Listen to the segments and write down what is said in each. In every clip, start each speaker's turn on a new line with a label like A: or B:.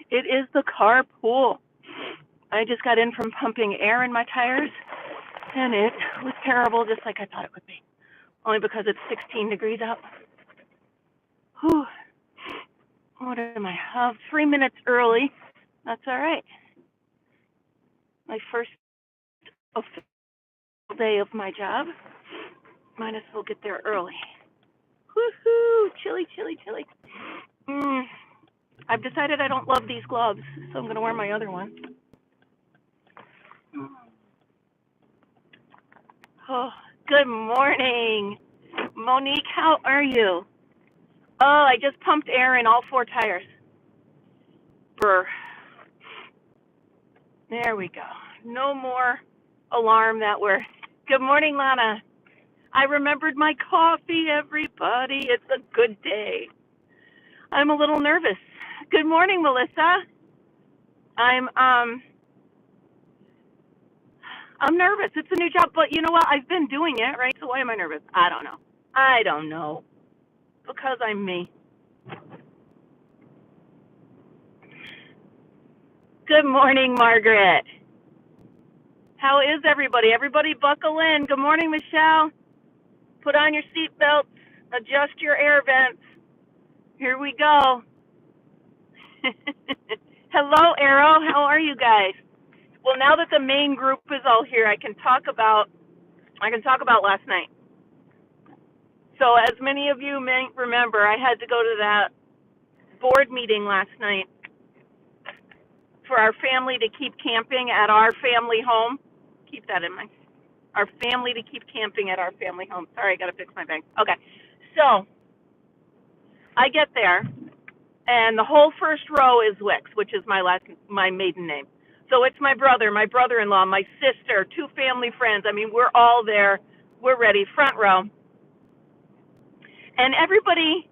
A: It is the carpool. I just got in from pumping air in my tires, and it was terrible, just like I thought it would be. Only because it's 16 degrees out. Whew. What am I? 3 minutes early. That's all right. My first official day of my job. Might as well get there early. Woohoo! Chilly, chilly, chilly. I've decided I don't love these gloves, so I'm going to wear my other one. Oh, good morning. Monique, how are you? Oh, I just pumped air in all 4 tires. Brr. There we go. No more alarm that we're... Good morning, Lana. I remembered my coffee, everybody. It's a good day. I'm a little nervous. Good morning, Melissa. I'm nervous. It's a new job, but you know what? I've been doing it, right? So why am I nervous? I don't know. Because I'm me. Good morning, Margaret. How is everybody? Everybody buckle in. Good morning, Michelle. Put on your seatbelts. Adjust your air vents. Here we go. Hello, Arrow. How are you guys? Well, now that the main group is all here, I can talk about last night. So as many of you may remember, I had to go to that board meeting last night for our family to keep camping at our family home. Keep that in mind. Our family to keep camping at our family home. Sorry, I got to fix my bag. Okay. So I get there, and the whole first row is Wicks, which is my maiden name. So it's my brother, my brother-in-law, my sister, 2 family friends. I mean, we're all there. We're ready, front row. And everybody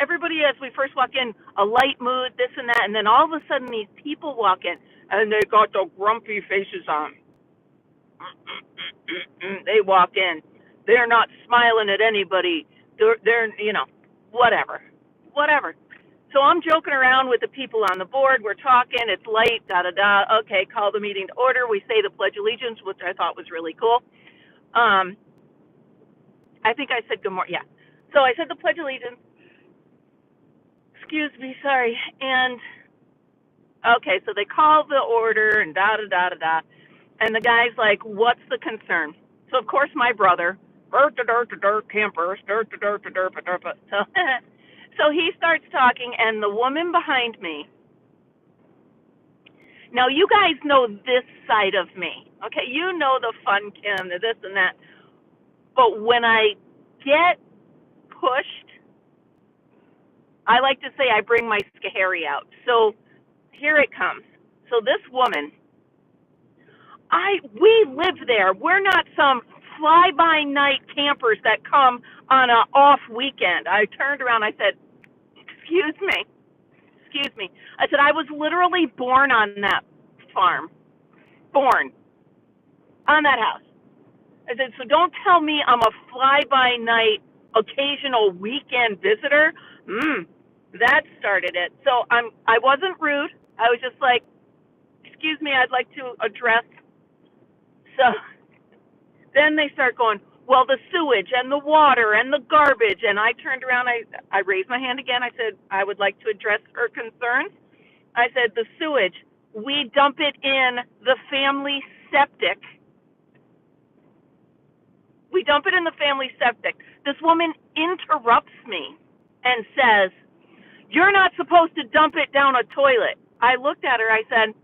A: everybody as we first walk in, a light mood, this and that, and then all of a sudden these people walk in, and they got the grumpy faces on. They walk in. They're not smiling at anybody. They're whatever. So I'm joking around with the people on the board. We're talking. It's light, da-da-da. Okay, call the meeting to order. We say the Pledge of Allegiance, which I thought was really cool. I think I said good morning. Yeah. So I said the Pledge of Allegiance. Excuse me, sorry. And, okay, so they call the order and da-da-da-da-da. And the guy's like, what's the concern? So, of course, my brother, camper, so he starts talking, and the woman behind me, now you guys know this side of me, okay? You know the fun Kim, the this and that. But when I get pushed, I like to say I bring my scary out. So here it comes. So this woman, we live there. We're not some fly-by-night campers that come on an off weekend. I turned around, I said, excuse me. I said, I was literally born on that farm. Born on that house. I said, so don't tell me I'm a fly-by-night occasional weekend visitor. That started it. So I wasn't rude. I was just like, excuse me, I'd like to address. So then they start going, well, the sewage and the water and the garbage. And I turned around, I raised my hand again. I said, I would like to address her concerns. I said, the sewage, we dump it in the family septic. We dump it in the family septic. This woman interrupts me and says, you're not supposed to dump it down a toilet. I looked at her, I said,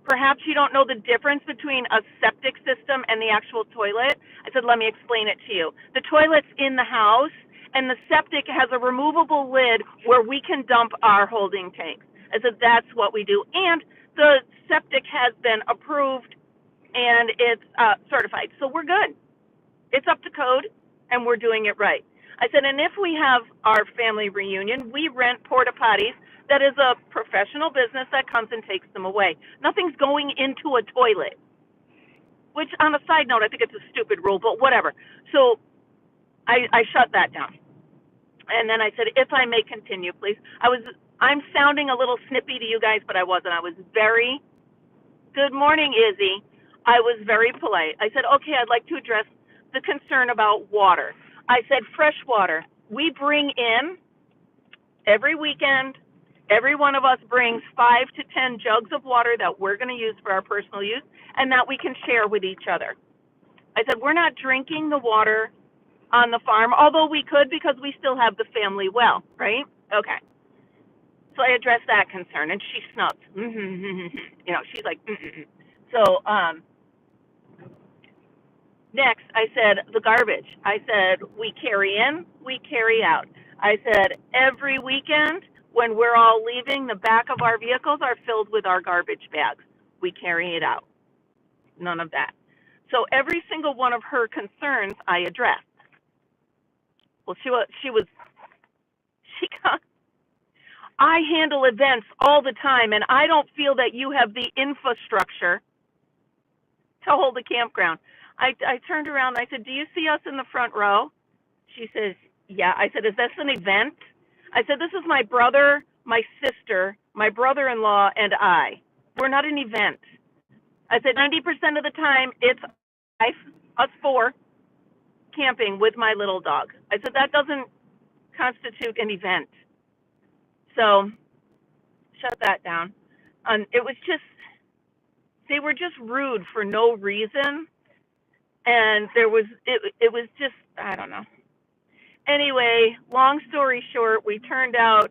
A: perhaps you don't know the difference between a septic system and the actual toilet. I said, let me explain it to you. The toilet's in the house, and the septic has a removable lid where we can dump our holding tanks. I said, that's what we do. And the septic has been approved, and it's certified. So we're good. It's up to code, and we're doing it right. I said, and if we have our family reunion, we rent porta potties. That is a professional business that comes and takes them away. Nothing's going into a toilet, which on a side note, I think it's a stupid rule, but whatever. So I shut that down. And then I said, if I may continue, please. I was I'm sounding a little snippy to you guys, but I wasn't. I was very, good morning, Izzy. I was very polite. I said, okay, I'd like to address the concern about water. I said, fresh water. We bring in every weekend, every one of us brings 5 to 10 jugs of water that we're going to use for our personal use and that we can share with each other. I said, we're not drinking the water on the farm, although we could because we still have the family well, right? Okay. So I addressed that concern, and she snubbed. She's like, So next, I said, the garbage. I said, we carry in, we carry out. I said, every weekend when we're all leaving, the back of our vehicles are filled with our garbage bags. We carry it out. None of that. So every single one of her concerns I addressed. Well, I handle events all the time, and I don't feel that you have the infrastructure to hold a campground. I turned around and I said, do you see us in the front row? She says, yeah. I said, is this an event? I said, this is my brother, my sister, my brother-in-law, and I. We're not an event. I said, 90% of the time, it's us four camping with my little dog. I said, that doesn't constitute an event. So, shut that down. It was just, they were just rude for no reason. And it was just, I don't know. Anyway, long story short, we turned out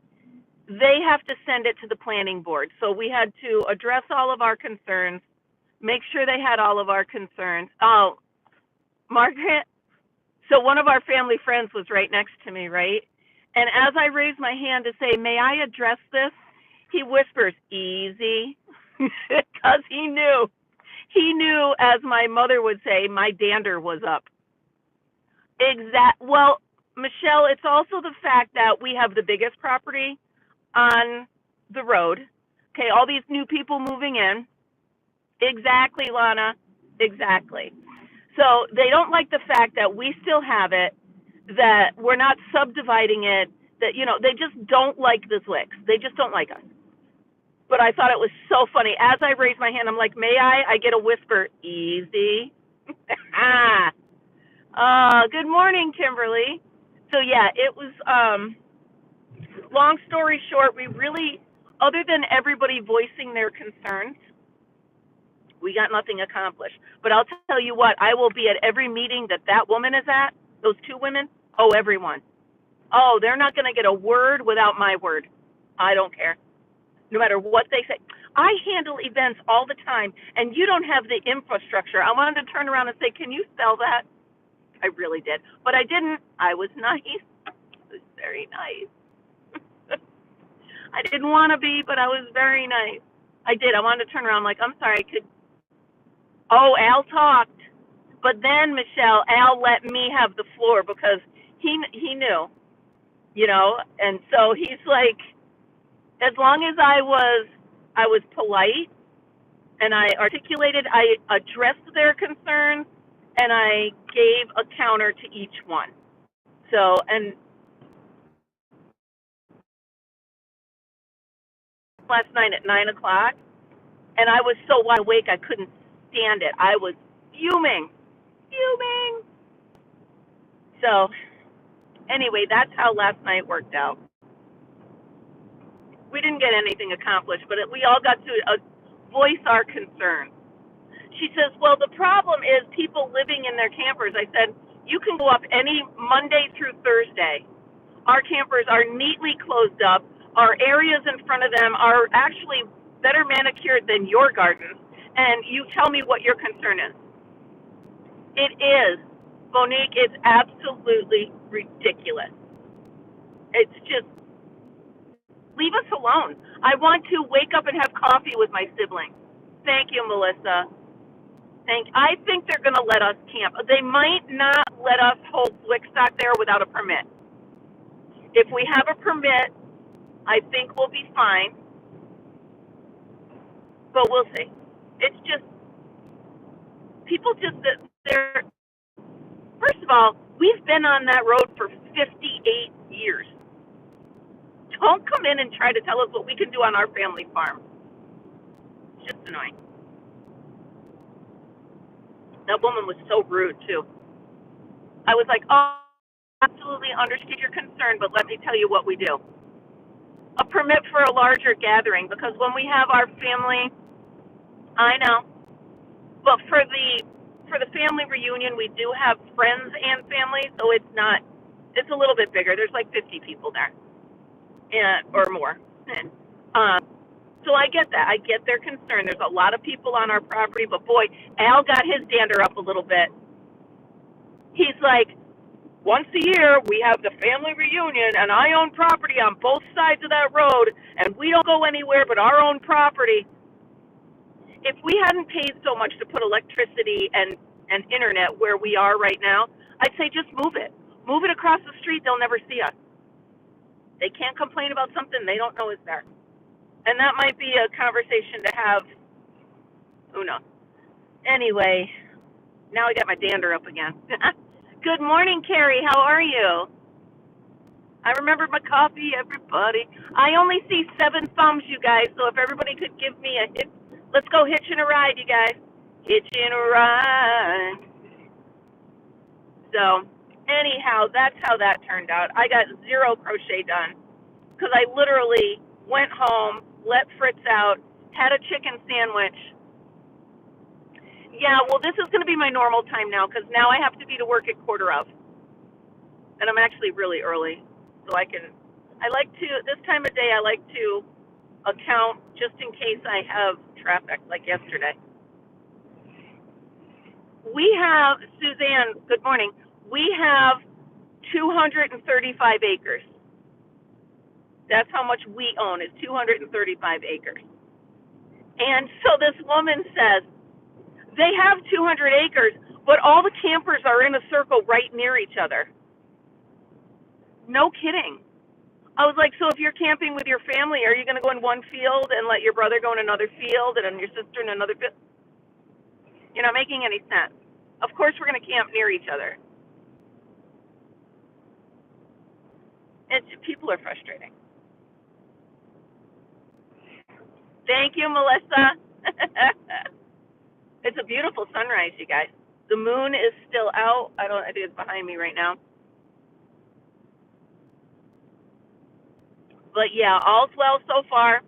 A: they have to send it to the planning board. So we had to address all of our concerns, make sure they had all of our concerns. Oh, Margaret, so one of our family friends was right next to me, right? And as I raised my hand to say, may I address this? He whispers, easy, because he knew, as my mother would say, my dander was up. Well, Michelle, it's also the fact that we have the biggest property on the road. Okay, all these new people moving in. Exactly, Lana, exactly. So they don't like the fact that we still have it, that we're not subdividing it, that, they just don't like the Zwicks. They just don't like us. But I thought it was so funny. As I raised my hand, I'm like, may I? I get a whisper, easy. Good morning, Kimberly. So, yeah, it was, long story short, we really, other than everybody voicing their concerns, we got nothing accomplished. But I'll tell you what, I will be at every meeting that woman is at, those two women. Oh, everyone. Oh, they're not going to get a word without my word. I don't care. No matter what they say. I handle events all the time, and you don't have the infrastructure. I wanted to turn around and say, can you spell that? I really did. But I didn't. I was nice. I was very nice. I didn't want to be, but I was very nice. I did. I wanted to turn around. I'm like, I'm sorry. Oh, Al talked. But then, Michelle, Al let me have the floor because he knew, and so he's like, as long as I was polite and I articulated, I addressed their concerns, and I gave a counter to each one. So, and last night at 9 o'clock, and I was so wide awake I couldn't stand it. I was fuming. So, anyway, that's how last night worked out. We didn't get anything accomplished, but we all got to voice our concerns. She says, well, the problem is people living in their campers. I said, you can go up any Monday through Thursday. Our campers are neatly closed up. Our areas in front of them are actually better manicured than your gardens. And you tell me what your concern is. It is. Monique, it's absolutely ridiculous. It's just, leave us alone. I want to wake up and have coffee with my siblings. Thank you, Melissa. I think they're going to let us camp. They might not let us hold Blickstock there without a permit. If we have a permit, I think we'll be fine. But we'll see. It's just, people just, they're, first of all, we've been on that road for 58 years. Don't come in and try to tell us what we can do on our family farm. It's just annoying. That woman was so rude, too. I was like, oh, absolutely understand your concern, but let me tell you what we do. A permit for a larger gathering, because when we have our family, I know, but for the family reunion, we do have friends and family, so it's a little bit bigger. There's like 50 people there, or more. And, so I get that. I get their concern. There's a lot of people on our property, but boy, Al got his dander up a little bit. He's like, once a year, we have the family reunion, and I own property on both sides of that road, and we don't go anywhere but our own property. If we hadn't paid so much to put electricity and internet where we are right now, I'd say just move it. Move it across the street. They'll never see us. They can't complain about something they don't know is there. And that might be a conversation to have. Who knows? Anyway, now I got my dander up again. Good morning, Carrie. How are you? I remembered my coffee, everybody. I only see 7 thumbs, you guys, so if everybody could give me a hit. Let's go hitching a ride, you guys. Hitching a ride. So, anyhow, that's how that turned out. I got 0 crochet done because I literally went home, let Fritz out, had a chicken sandwich. Yeah, well, this is going to be my normal time now because now I have to be to work at 1:15. And I'm actually really early. So this time of day, I like to account just in case I have traffic like yesterday. We have, Suzanne, good morning. We have 235 acres. That's how much we own, is 235 acres. And so this woman says, they have 200 acres, but all the campers are in a circle right near each other. No kidding. I was like, so if you're camping with your family, are you going to go in one field and let your brother go in another field and then your sister in another field? You're not making any sense. Of course we're going to camp near each other. People are frustrating. Thank you, Melissa. It's a beautiful sunrise, you guys. The moon is still out. I think it's behind me right now. But yeah, all's well so far.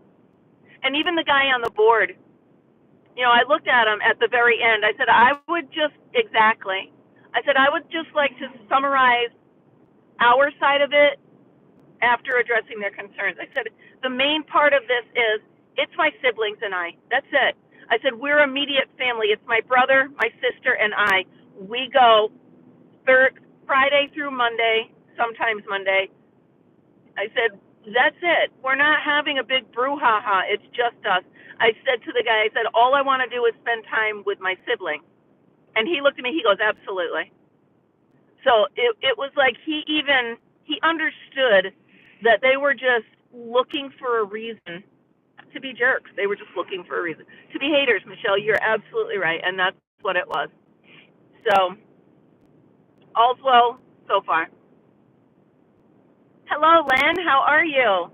A: And even the guy on the board, I looked at him at the very end. I said, I would just like to summarize our side of it after addressing their concerns. I said, the main part of this is, it's my siblings and I. That's it. I said, we're immediate family. It's my brother, my sister, and I. We go Friday through Monday, sometimes Monday. I said, that's it. We're not having a big brouhaha. It's just us. I said to the guy, I said, all I want to do is spend time with my sibling. And he looked at me, he goes, absolutely. So it was like he understood that they were just looking for a reason to be jerks. They were just looking for a reason to be haters. Michelle, you're absolutely right. And that's what it was. So all's well so far. Hello, Len. How are you?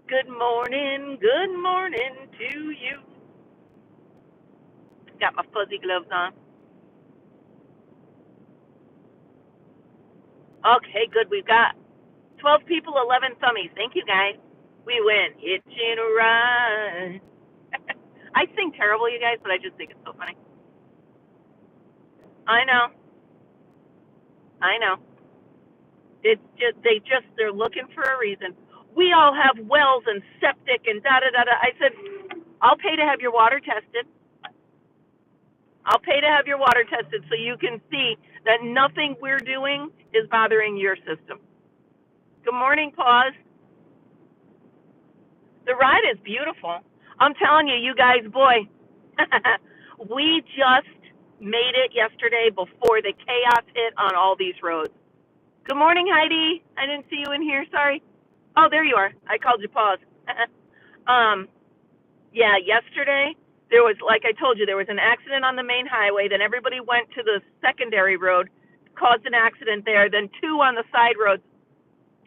A: Good morning to you. Got my fuzzy gloves on. Okay, good. We've got 12 people, 11 thummies. Thank you, guys. We win. Hitching a ride. I sing terrible, you guys, but I just think it's so funny. I know. It's just they're looking for a reason. We all have wells and septic and da-da-da-da. I said, I'll pay to have your water tested. I'll pay to have your water tested so you can see that nothing we're doing is bothering your system. Good morning, Paws. The ride is beautiful. I'm telling you, you guys, boy, we just made it yesterday before the chaos hit on all these roads. Good morning, Heidi. I didn't see you in here. Sorry. Oh, there you are. I called you Paws. Yeah, yesterday there was, like I told you, there was an accident on the main highway. Then everybody went to the secondary road, caused an accident there. Then 2 on the side roads.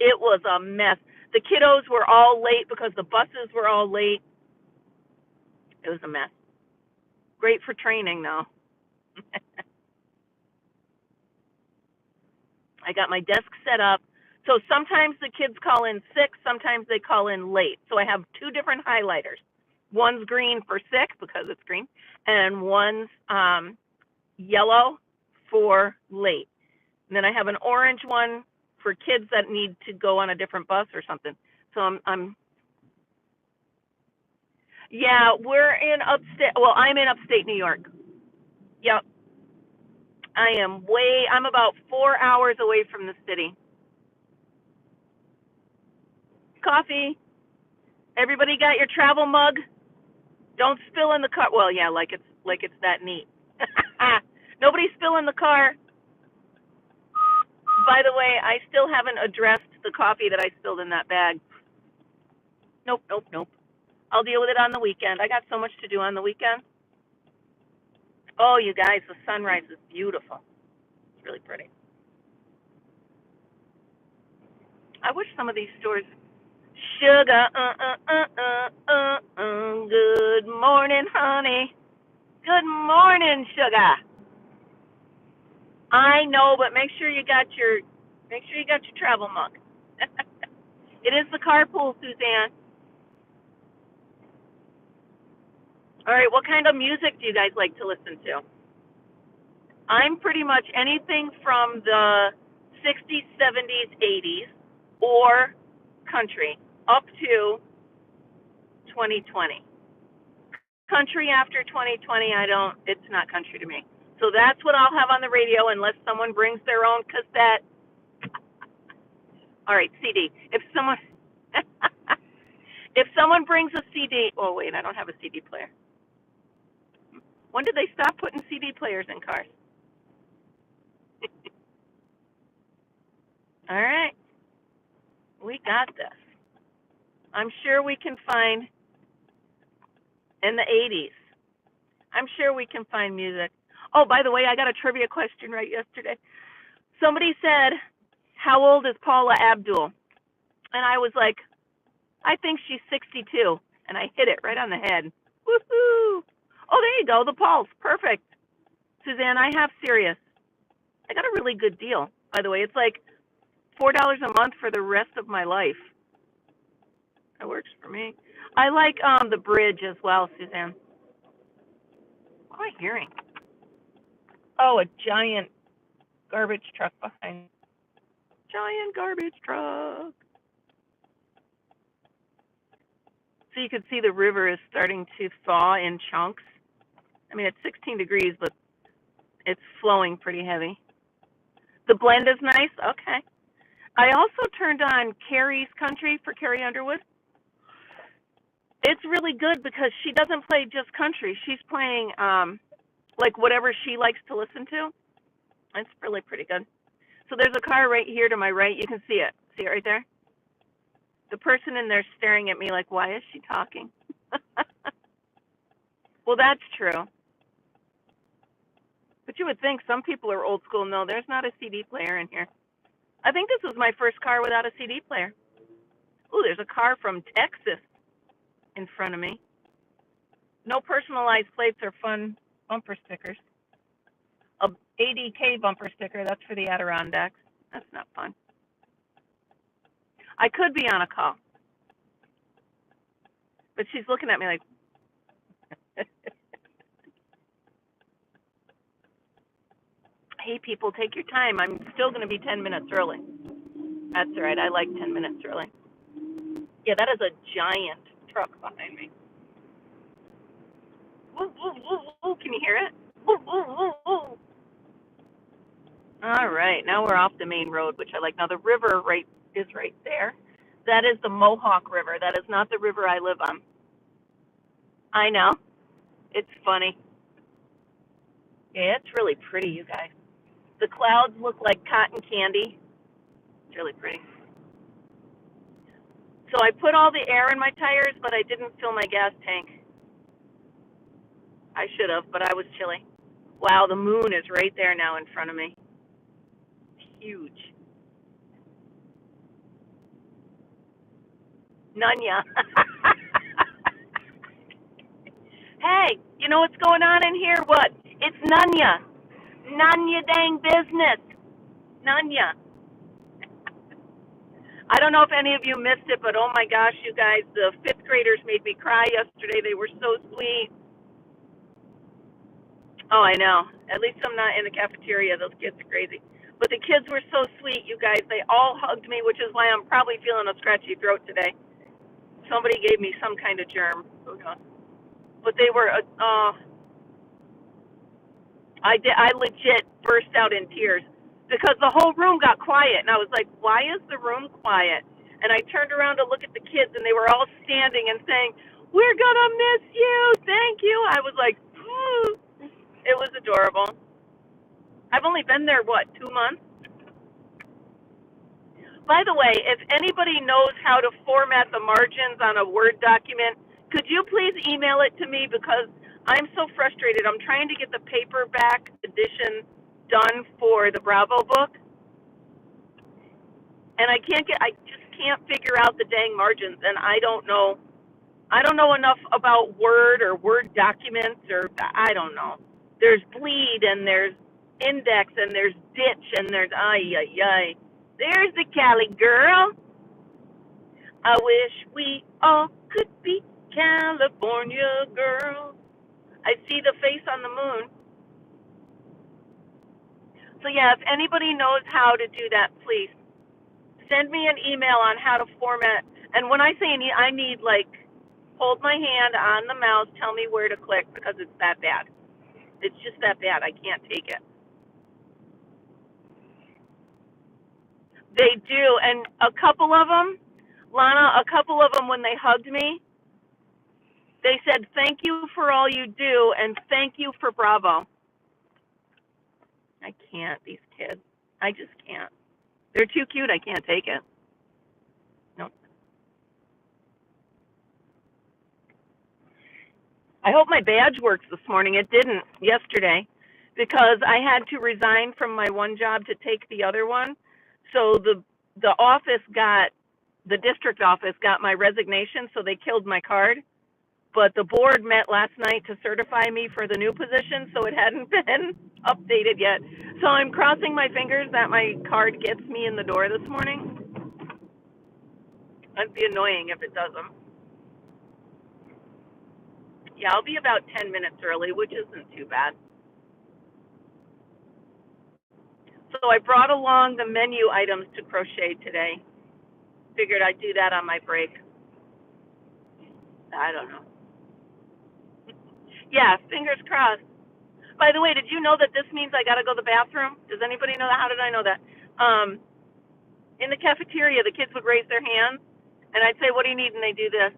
A: It was a mess. The kiddos were all late because the buses were all late. It was a mess. Great for training, though. I got my desk set up. So sometimes the kids call in sick, sometimes they call in late. So I have two different highlighters. One's green for sick because it's green, and one's yellow for late. And then I have an orange one for kids that need to go on a different bus or something. So yeah, we're in upstate. Well, I'm in upstate New York. Yep. I'm about 4 hours away from the city. Coffee. Everybody got your travel mug? Don't spill in the car. Well, yeah, like it's that neat. Nobody spill in the car. By the way, I still haven't addressed the coffee that I spilled in that bag. Nope. I'll deal with it on the weekend. I got so much to do on the weekend. Oh, you guys, the sunrise is beautiful. It's really pretty. I wish some of these stores. Sugar, good morning, honey. Good morning, sugar. I know, but make sure you got your travel mug. It is the carpool, Suzanne. All right, what kind of music do you guys like to listen to? I'm pretty much anything from the 60s, 70s, 80s, or country, up to 2020. Country after 2020, it's not country to me. So that's what I'll have on the radio unless someone brings their own cassette. All right, CD. If someone brings a CD, oh wait, I don't have a CD player. When did they stop putting CD players in cars? All right, we got this. I'm sure we can find, in the 80s, I'm sure we can find music. Oh, by the way, I got a trivia question right yesterday. Somebody said, how old is Paula Abdul? And I was like, I think she's 62. And I hit it right on the head. Woohoo! Oh, there you go, the pulse. Perfect. Suzanne, I have Sirius. I got a really good deal, by the way. It's like $4 a month for the rest of my life. That works for me. I like the bridge as well, Suzanne. What am I hearing? Oh, a giant garbage truck behind. Giant garbage truck. So you can see the river is starting to thaw in chunks. I mean, it's 16 degrees, but it's flowing pretty heavy. The blend is nice. Okay. I also turned on Carrie's Country for Carrie Underwood. It's really good because she doesn't play just country. She's playing like whatever she likes to listen to. It's really pretty good. So there's a car right here to my right. You can see it. See it right there? The person in there staring at me like, why is she talking? Well, that's true. But you would think some people are old school. No, there's not a CD player in here. I think this was my first car without a CD player. Oh, there's a car from Texas in front of me. No personalized plates or fun bumper stickers. A ADK bumper sticker, that's for the Adirondacks. That's not fun. I could be on a call. But she's looking at me like, hey, people, take your time. I'm still going to be 10 minutes early. That's all right. I like 10 minutes early. Yeah, that is a giant truck behind me. Woo, woo, woo, woo. Can you hear it? Woo, woo, woo, woo. All right. Now we're off the main road, which I like. Now the river is right there. That is the Mohawk River. That is not the river I live on. I know. It's funny. Yeah, it's really pretty, you guys. The clouds look like cotton candy. It's really pretty. So I put all the air in my tires, but I didn't fill my gas tank. I should have, but I was chilly. Wow, the moon is right there now in front of me. It's huge. Nunya. Hey, you know what's going on in here? What? It's Nunya. Nunya dang business. Nunya. I don't know if any of you missed it, but oh my gosh, you guys, the fifth graders made me cry yesterday. They were so sweet. Oh, I know. At least I'm not in the cafeteria. Those kids are crazy. But the kids were so sweet, you guys. They all hugged me, which is why I'm probably feeling a scratchy throat today. Somebody gave me some kind of germ. Who knows? But they were, I legit burst out in tears because the whole room got quiet. And I was like, why is the room quiet? And I turned around to look at the kids, and they were all standing and saying, we're going to miss you. Thank you. I was like, ooh. It was adorable. I've only been there, what, 2 months? By the way, if anybody knows how to format the margins on a Word document, could you please email it to me because I'm so frustrated. I'm trying to get the paperback edition done for the Bravo book, and I just can't figure out the dang margins, and I don't know enough about Word or Word documents, or I don't know. There's bleed, and there's index, and there's ditch, and there's ay. There's the Cali girl. I wish we all could be California girls. I see the face on the moon. So yeah, if anybody knows how to do that, please send me an email on how to format. And when I say I need like, hold my hand on the mouse, tell me where to click because it's that bad. It's just that bad. I can't take it. They do, and a couple of them, Lana, when they hugged me, they said, thank you for all you do, and thank you for Bravo. I can't, these kids. I just can't. They're too cute. I can't take it. Nope. I hope my badge works this morning. It didn't yesterday because I had to resign from my one job to take the other one. So the district office got my resignation, so they killed my card. But the board met last night to certify me for the new position, so it hadn't been updated yet. So I'm crossing my fingers that my card gets me in the door this morning. That'd be annoying if it doesn't. Yeah, I'll be about 10 minutes early, which isn't too bad. So I brought along the menu items to crochet today. Figured I'd do that on my break. I don't know. Yeah, fingers crossed. By the way, did you know that this means I got to go to the bathroom? Does anybody know that? How did I know that? In the cafeteria, the kids would raise their hands, and I'd say, what do you need? And they do this.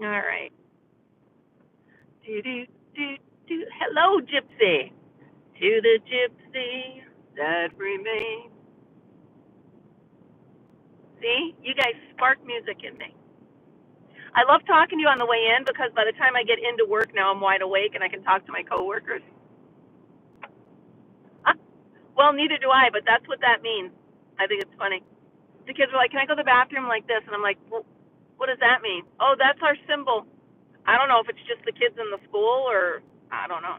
A: All right. Hello, Gypsy. To the gypsy that remains. See? You guys spark music in me. I love talking to you on the way in because by the time I get into work now, I'm wide awake and I can talk to my coworkers. Well, neither do I, but that's what that means. I think it's funny. The kids were like, can I go to the bathroom like this? And I'm like, well, what does that mean? Oh, that's our symbol. I don't know if it's just the kids in the school or I don't know.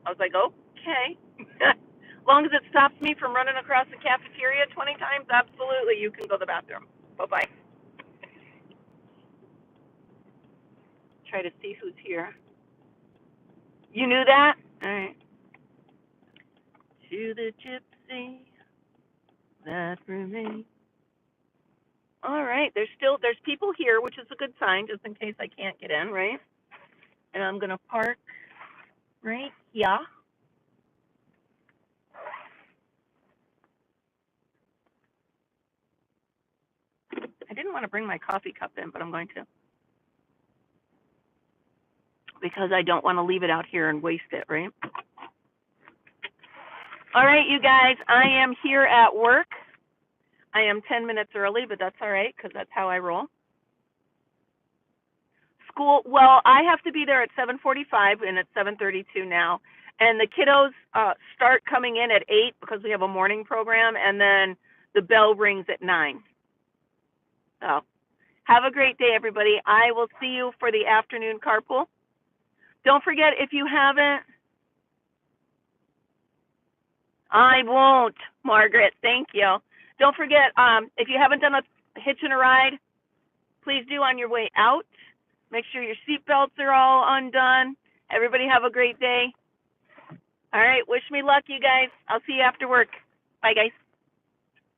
A: I was like, okay. As long as it stops me from running across the cafeteria 20 times, absolutely, you can go to the bathroom. Bye-bye. Try to see who's here. You knew that? All right. To the gypsy that remains. All right, there's people here, which is a good sign, just in case I can't get in, right? And I'm gonna park right here. I didn't want to bring my coffee cup in, but I'm going to. Because I don't want to leave it out here and waste it, right? All right, you guys, I am here at work. I am 10 minutes early, but that's all right, because that's how I roll. School, well, I have to be there at 7:45, and it's 7:32 now. And the kiddos start coming in at 8 because we have a morning program, and then the bell rings at 9. So have a great day, everybody. I will see you for the afternoon carpool. Don't forget, if you haven't, I won't, Margaret. Thank you. Don't forget, if you haven't done a hitching a ride, please do on your way out. Make sure your seatbelts are all undone. Everybody have a great day. All right, wish me luck, you guys. I'll see you after work. Bye, guys.